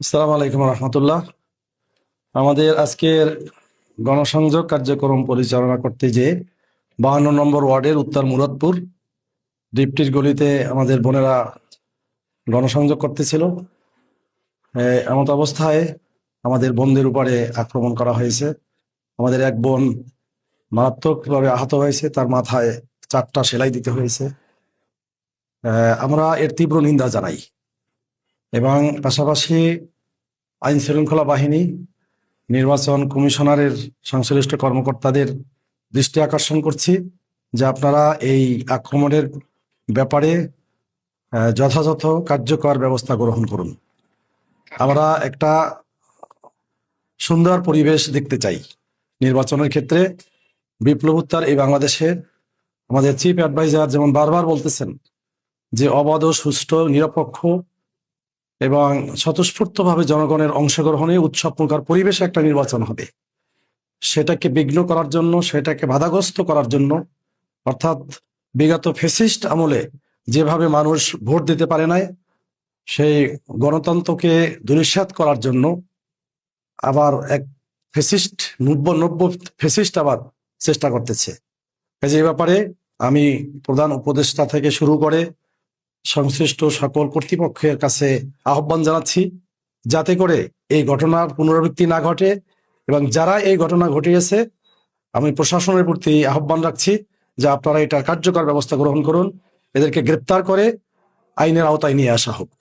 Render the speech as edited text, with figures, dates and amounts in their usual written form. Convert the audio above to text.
আসসালামু আলাইকুম রহমতুল্লাহ। আমাদের আজকের গণসংযোগ কার্যক্রম পরিচালনা করতে যে 52 নম্বর ওয়ার্ডের উত্তর মুরাদপুর ডিপটির গলিতে আমাদের বোনেরা গণসংযোগ করতেছিল। এমত অবস্থায় আমাদের বোনদের উপরে আক্রমণ করা হয়েছে। আমাদের এক বোন মারাত্মকভাবে আহত হয়েছে, তার মাথায় 4টা সেলাই দিতে হয়েছে। আমরা এর তীব্র নিন্দা জানাই এবং পাশাপাশি আইন শৃঙ্খলা বাহিনী, নির্বাচন কমিশনারের সংশ্লিষ্ট কর্মকর্তাদের দৃষ্টি আকর্ষণ করছি যে আপনারা এই আক্রমণের ব্যাপারে যথাযথ কার্যকর ব্যবস্থা গ্রহণ করুন। আমরা একটা সুন্দর পরিবেশ দেখতে চাই নির্বাচনের ক্ষেত্রে। বিপ্লবোত্তর এই বাংলাদেশে আমাদের চিফ অ্যাডভাইজার যেমন বারবার বলতেছেন যে অবাধ, সুষ্ঠু, নিরপেক্ষ এবং স্বতঃস্ফূর্তভাবে জনগণের অংশগ্রহণে উৎসবমুখর পরিবেশে একটা নির্বাচন হবে। সেটাকে বিঘ্ন করার জন্য, সেটাকে বাধাগ্রস্ত করার জন্য, অর্থাৎ বিগত ফ্যাসিস্ট আমলে যেভাবে মানুষ ভোট দিতে পারে নাই, সেই গণতন্ত্রকে ধূলিসাৎ করার জন্য আবার এক ফ্যাসিস্ট নব্য নব্য ফ্যাসিস্ট আবার চেষ্টা করতেছে। কাজে এই ব্যাপারে আমি প্রধান উপদেষ্টা থেকে শুরু করে সংশ্লিষ্ট সকল কর্তৃপক্ষের কাছে আহ্বান জানাচ্ছি যাতে করে এই ঘটনার পুনরাবৃত্তি না ঘটে, এবং যারা এই ঘটনা ঘটিয়েছে আমি প্রশাসনের প্রতি আহ্বান রাখছি যে আপনারা এটা কার্যকর ব্যবস্থা গ্রহণ করুন, এদেরকে গ্রেপ্তার করে আইনের আওতায় নিয়ে আসা হোক।